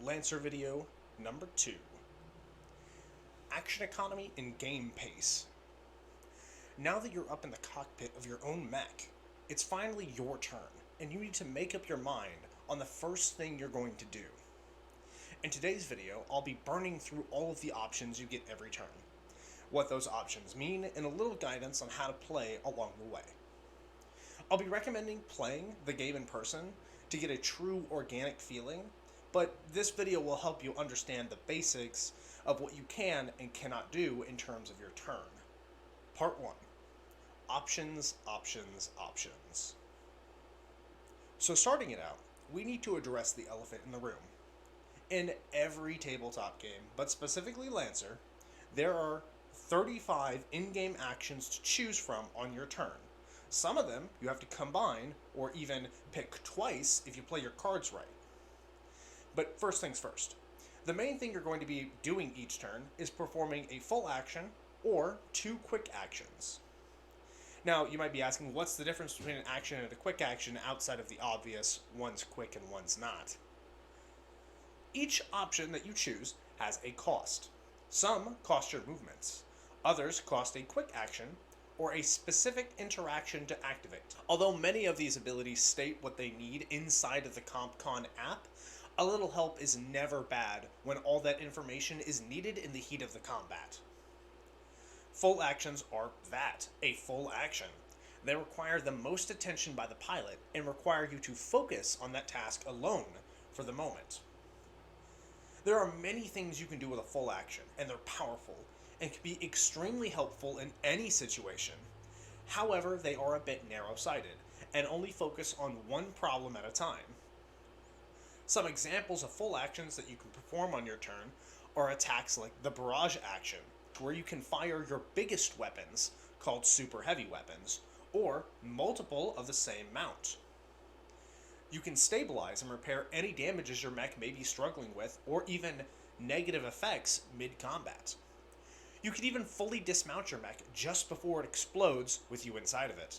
Lancer video number 2. Action economy and game pace. Now that you're up in the cockpit of your own mech, it's finally your turn, and you need to make up your mind on the first thing you're going to do. In today's video, I'll be burning through all of the options you get every turn, what those options mean, and a little guidance on how to play along the way. I'll be recommending playing the game in person to get a true organic feeling, but this video will help you understand the basics of what you can and cannot do in terms of your turn. Part 1. Options, options, options. So starting it out, we need to address the elephant in the room. In every tabletop game, but specifically Lancer, there are 35 in-game actions to choose from on your turn. Some of them you have to combine or even pick twice if you play your cards right. But first things first. The main thing you're going to be doing each turn is performing a full action or 2 quick actions. Now, you might be asking, what's the difference between an action and a quick action outside of the obvious, one's quick and one's not? Each option that you choose has a cost. Some cost your movements. Others cost a quick action or a specific interaction to activate. Although many of these abilities state what they need inside of the CompCon app, a little help is never bad when all that information is needed in the heat of the combat. Full actions are that, a full action. They require the most attention by the pilot and require you to focus on that task alone for the moment. There are many things you can do with a full action, and they're powerful and can be extremely helpful in any situation. However, they are a bit narrow-sighted and only focus on one problem at a time. Some examples of full actions that you can perform on your turn are attacks like the Barrage action, where you can fire your biggest weapons, called super heavy weapons, or multiple of the same mount. You can stabilize and repair any damages your mech may be struggling with, or even negative effects mid-combat. You can even fully dismount your mech just before it explodes with you inside of it.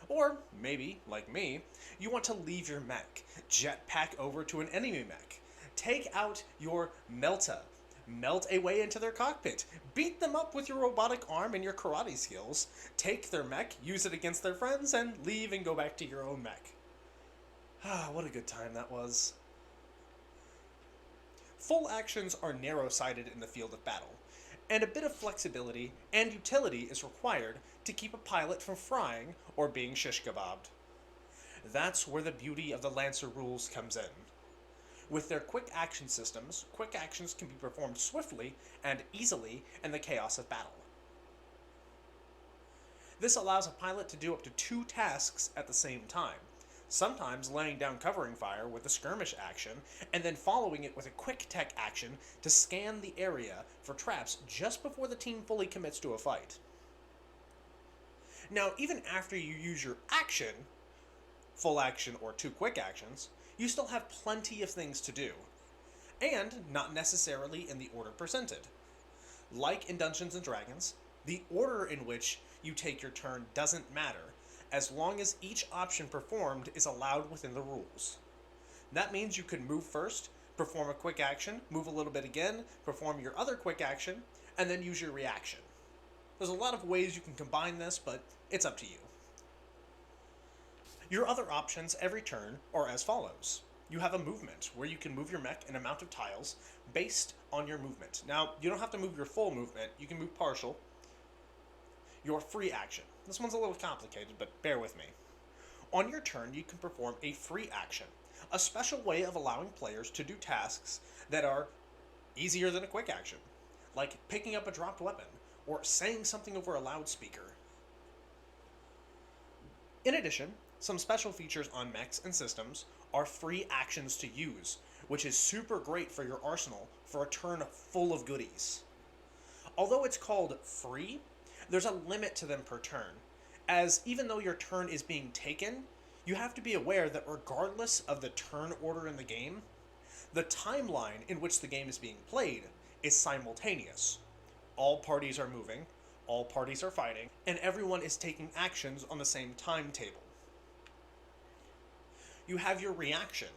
Or maybe, like me, you want to leave your mech, jetpack over to an enemy mech, take out your Melta, melt a way into their cockpit, beat them up with your robotic arm and your karate skills, take their mech, use it against their friends, and leave and go back to your own mech. Ah, what a good time that was. Full actions are narrow-sighted in the field of battle, and a bit of flexibility and utility is required to keep a pilot from frying or being shish kebabbed. That's where the beauty of the Lancer rules comes in. With their quick action systems, quick actions can be performed swiftly and easily in the chaos of battle. This allows a pilot to do up to 2 tasks at the same time, sometimes laying down covering fire with a skirmish action, and then following it with a quick tech action to scan the area for traps just before the team fully commits to a fight. Now, even after you use your action, full action or 2 quick actions, you still have plenty of things to do, and not necessarily in the order presented. Like in Dungeons & Dragons, the order in which you take your turn doesn't matter, as long as each option performed is allowed within the rules. That means you can move first, perform a quick action, move a little bit again, perform your other quick action, and then use your reaction. There's a lot of ways you can combine this, but it's up to you. Your other options every turn are as follows. You have a movement, where you can move your mech an amount of tiles based on your movement. Now, you don't have to move your full movement, you can move partial. Your free action. This one's a little complicated, but bear with me. On your turn, you can perform a free action, a special way of allowing players to do tasks that are easier than a quick action, like picking up a dropped weapon, or saying something over a loudspeaker. In addition, some special features on mechs and systems are free actions to use, which is super great for your arsenal for a turn full of goodies. Although it's called free, there's a limit to them per turn, as even though your turn is being taken, you have to be aware that regardless of the turn order in the game, the timeline in which the game is being played is simultaneous. All parties are moving, all parties are fighting, and everyone is taking actions on the same timetable. You have your reaction,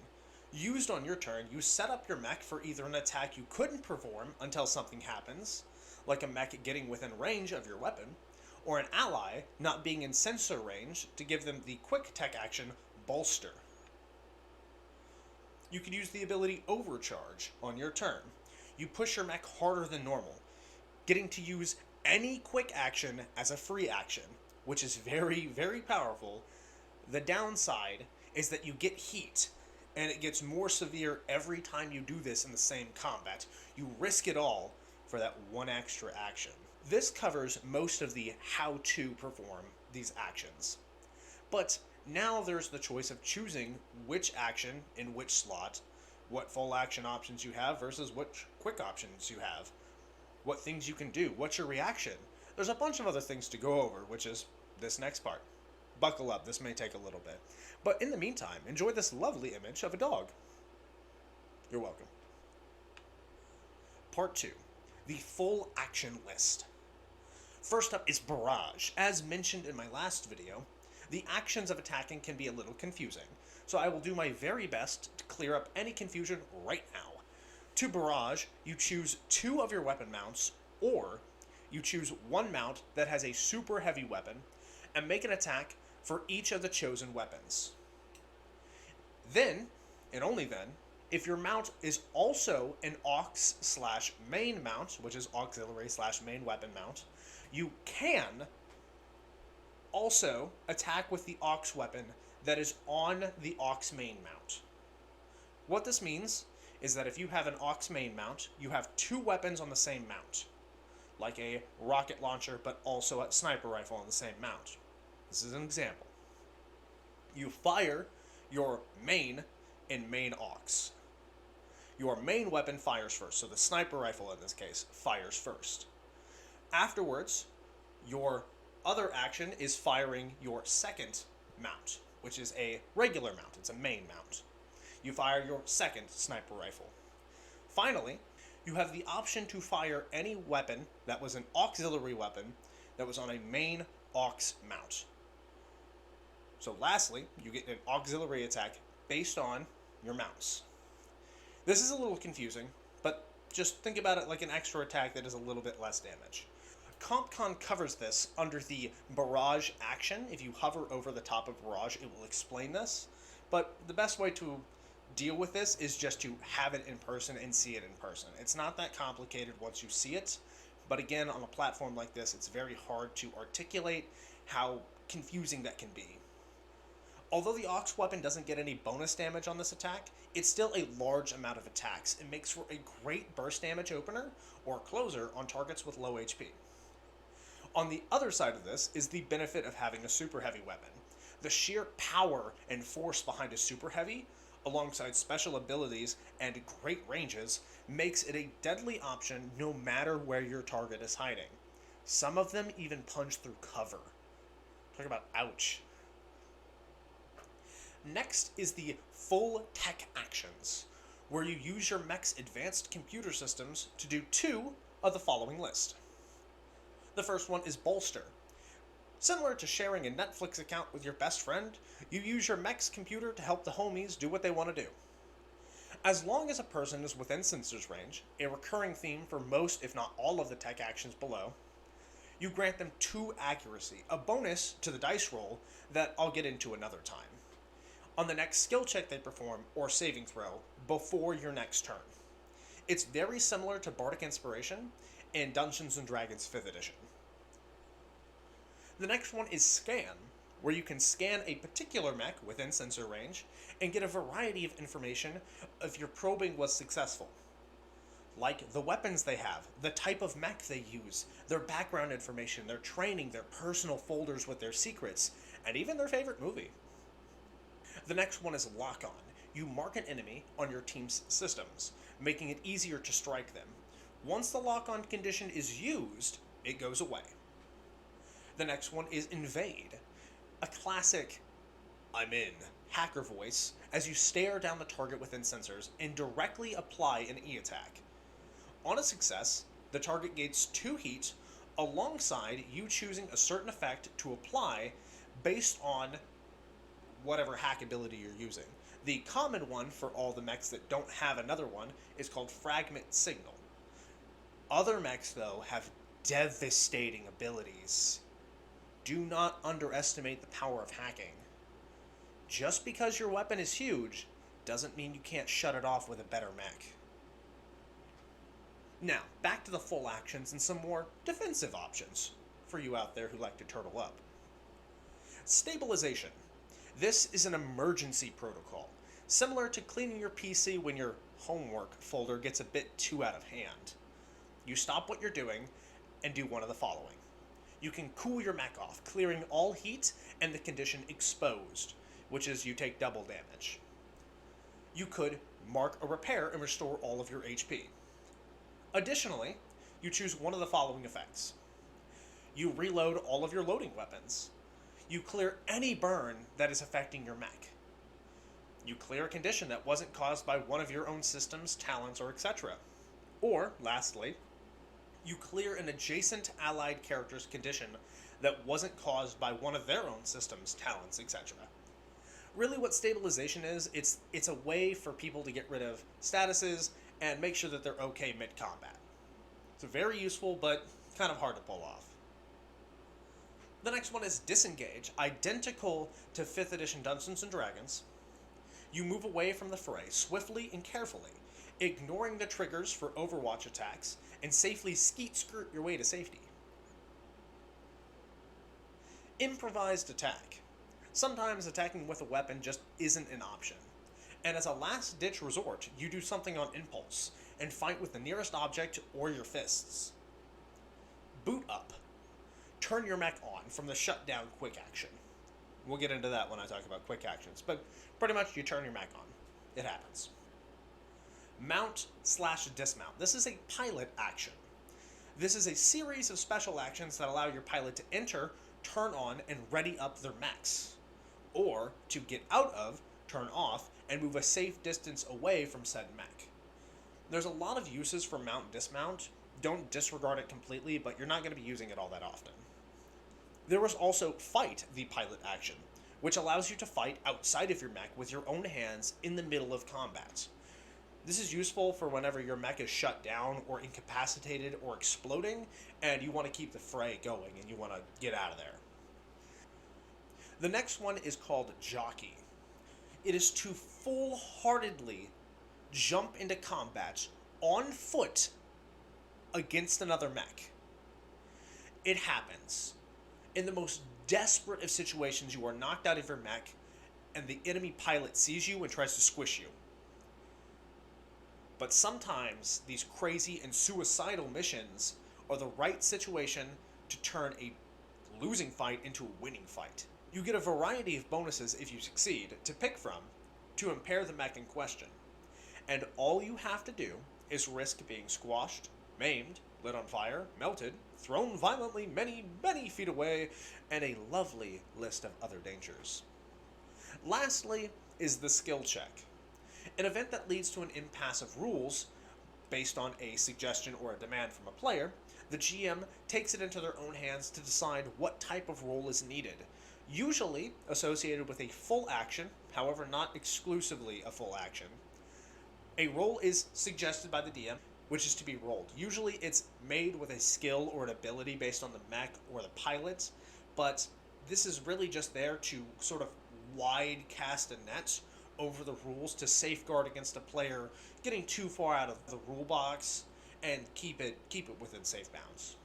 Used on your turn, you set up your mech for either an attack you couldn't perform until something happens, like a mech getting within range of your weapon, or an ally not being in sensor range to give them the quick tech action Bolster. You can use the ability Overcharge on your turn. You push your mech harder than normal, getting to use any quick action as a free action, which is very, very powerful. The downside is that you get heat, and it gets more severe every time you do this in the same combat. You risk it all for that one extra action. This covers most of the how to perform these actions. But now there's the choice of choosing which action in which slot, what full action options you have versus which quick options you have, what things you can do, what's your reaction. There's a bunch of other things to go over, which is this next part. Buckle up, this may take a little bit. But in the meantime, enjoy this lovely image of a dog. You're welcome. Part 2. The full action list. First up is Barrage. As mentioned in my last video, the actions of attacking can be a little confusing, so I will do my very best to clear up any confusion right now. To Barrage, you choose 2 of your weapon mounts, or you choose one mount that has a super heavy weapon, and make an attack for each of the chosen weapons. Then, and only then, if your mount is also an aux/main mount, which is auxiliary/main weapon mount, you can also attack with the aux weapon that is on the aux main mount. What this means is that if you have an aux main mount, you have 2 weapons on the same mount, like a rocket launcher, but also a sniper rifle on the same mount. This is an example. You fire your main in main aux. Your main weapon fires first, so the sniper rifle in this case fires first. Afterwards, your other action is firing your second mount, which is a regular mount. It's a main mount. You fire your second sniper rifle. Finally, you have the option to fire any weapon that was an auxiliary weapon that was on a main aux mount. So lastly, you get an auxiliary attack based on your mounts. This is a little confusing, but just think about it like an extra attack that is a little bit less damage. CompCon covers this under the Barrage action. If you hover over the top of Barrage, it will explain this. But the best way to deal with this is just to have it in person and see it in person. It's not that complicated once you see it, but again, on a platform like this, it's very hard to articulate how confusing that can be. Although the aux weapon doesn't get any bonus damage on this attack, it's still a large amount of attacks. It makes for a great burst damage opener or closer on targets with low HP. On the other side of this is the benefit of having a super heavy weapon. The sheer power and force behind a super heavy, alongside special abilities and great ranges, makes it a deadly option no matter where your target is hiding. Some of them even punch through cover. Talk about ouch. Next is the full tech actions, where you use your mech's advanced computer systems to do 2 of the following list. The first one is Bolster. Similar to sharing a Netflix account with your best friend, you use your mech's computer to help the homies do what they want to do. As long as a person is within sensors range, a recurring theme for most if not all of the tech actions below, you grant them 2 accuracy, a bonus to the dice roll that I'll get into another time, on the next skill check they perform or saving throw before your next turn. It's very similar to Bardic Inspiration in Dungeons & Dragons 5th edition. The next one is Scan, where you can scan a particular mech within sensor range and get a variety of information if your probing was successful. Like the weapons they have, the type of mech they use, their background information, their training, their personal folders with their secrets, and even their favorite movie. The next one is Lock On. You mark an enemy on your team's systems, making it easier to strike them. Once the lock-on condition is used, it goes away. The next one is Invade, a classic "I'm in" hacker voice as you stare down the target within sensors and directly apply an E-attack. On a success, the target gains 2 heat alongside you choosing a certain effect to apply based on whatever hack ability you're using. The common one for all the mechs that don't have another one is called Fragment Signal. Other mechs, though, have devastating abilities. Do not underestimate the power of hacking. Just because your weapon is huge doesn't mean you can't shut it off with a better mech. Now, back to the full actions and some more defensive options for you out there who like to turtle up. Stabilization. This is an emergency protocol, similar to cleaning your PC when your homework folder gets a bit too out of hand. You stop what you're doing and do one of the following. You can cool your mech off, clearing all heat and the condition exposed, which is you take double damage. You could mark a repair and restore all of your HP. Additionally, you choose one of the following effects. You reload all of your loading weapons. You clear any burn that is affecting your mech. You clear a condition that wasn't caused by one of your own systems, talents, or etc. Or, lastly, you clear an adjacent allied character's condition that wasn't caused by one of their own systems, talents, etc. Really what stabilization is, it's a way for people to get rid of statuses and make sure that they're okay mid-combat. It's very useful, but kind of hard to pull off. The next one is Disengage, identical to 5th edition Dungeons & Dragons. You move away from the fray swiftly and carefully, ignoring the triggers for Overwatch attacks, and safely skeet-skirt your way to safety. Improvised attack. Sometimes attacking with a weapon just isn't an option. And as a last-ditch resort, you do something on impulse, and fight with the nearest object or your fists. Boot up. Turn your mech on from the shutdown quick action. We'll get into that when I talk about quick actions, but pretty much you turn your mech on. It happens. Mount/dismount. This is a pilot action. This is a series of special actions that allow your pilot to enter, turn on, and ready up their mechs. Or to get out of, turn off, and move a safe distance away from said mech. There's a lot of uses for mount/dismount. Don't disregard it completely, but you're not going to be using it all that often. There was also Fight, the pilot action, which allows you to fight outside of your mech with your own hands in the middle of combat. This is useful for whenever your mech is shut down or incapacitated or exploding, and you want to keep the fray going and you want to get out of there. The next one is called Jockey. It is to full-heartedly jump into combat on foot against another mech. It happens. In the most desperate of situations, you are knocked out of your mech, and the enemy pilot sees you and tries to squish you. But sometimes these crazy and suicidal missions are the right situation to turn a losing fight into a winning fight. You get a variety of bonuses if you succeed to pick from to impair the mech in question. And all you have to do is risk being squashed, maimed, lit on fire, melted, thrown violently many, many feet away, and a lovely list of other dangers. Lastly is the skill check. An event that leads to an impasse of rules based on a suggestion or a demand from a player. The GM takes it into their own hands to decide what type of role is needed, usually associated with a full action, however not exclusively a full action. A role is suggested by the DM, which is to be rolled. Usually it's made with a skill or an ability based on the mech or the pilot, but this is really just there to sort of wide cast a net over the rules to safeguard against a player getting too far out of the rule box and keep it within safe bounds.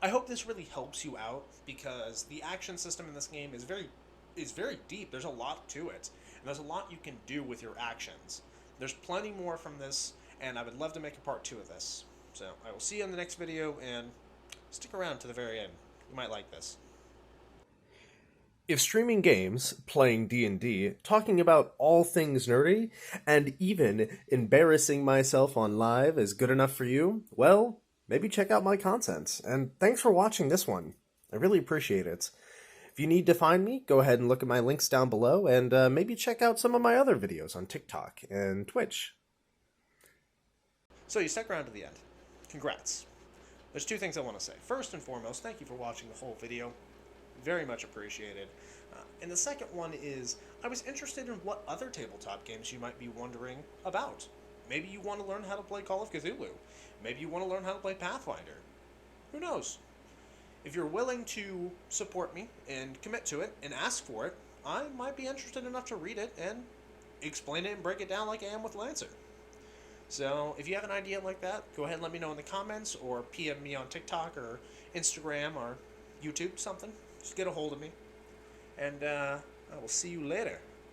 I hope this really helps you out because the action system in this game is very deep. There's a lot to it, and there's a lot you can do with your actions. There's plenty more from this, and I would love to make a part 2 of this. So I will see you in the next video, and stick around to the very end. You might like this. If streaming games, playing D&D, talking about all things nerdy, and even embarrassing myself on live is good enough for you, well, maybe check out my content. And thanks for watching this one. I really appreciate it. If you need to find me, go ahead and look at my links down below, and maybe check out some of my other videos on TikTok and Twitch. So you stuck around to the end. Congrats. There's 2 things I want to say. First and foremost, thank you for watching the whole video. Very much appreciated. And the second one is I was interested in what other tabletop games you might be wondering about. Maybe you want to learn how to play Call of Cthulhu. Maybe you want to learn how to play Pathfinder. Who knows? If you're willing to support me and commit to it and ask for it, I might be interested enough to read it and explain it and break it down like I am with Lancer. So if you have an idea like that, go ahead and let me know in the comments or PM me on TikTok or Instagram or YouTube, something. Just get a hold of me. And I will see you later.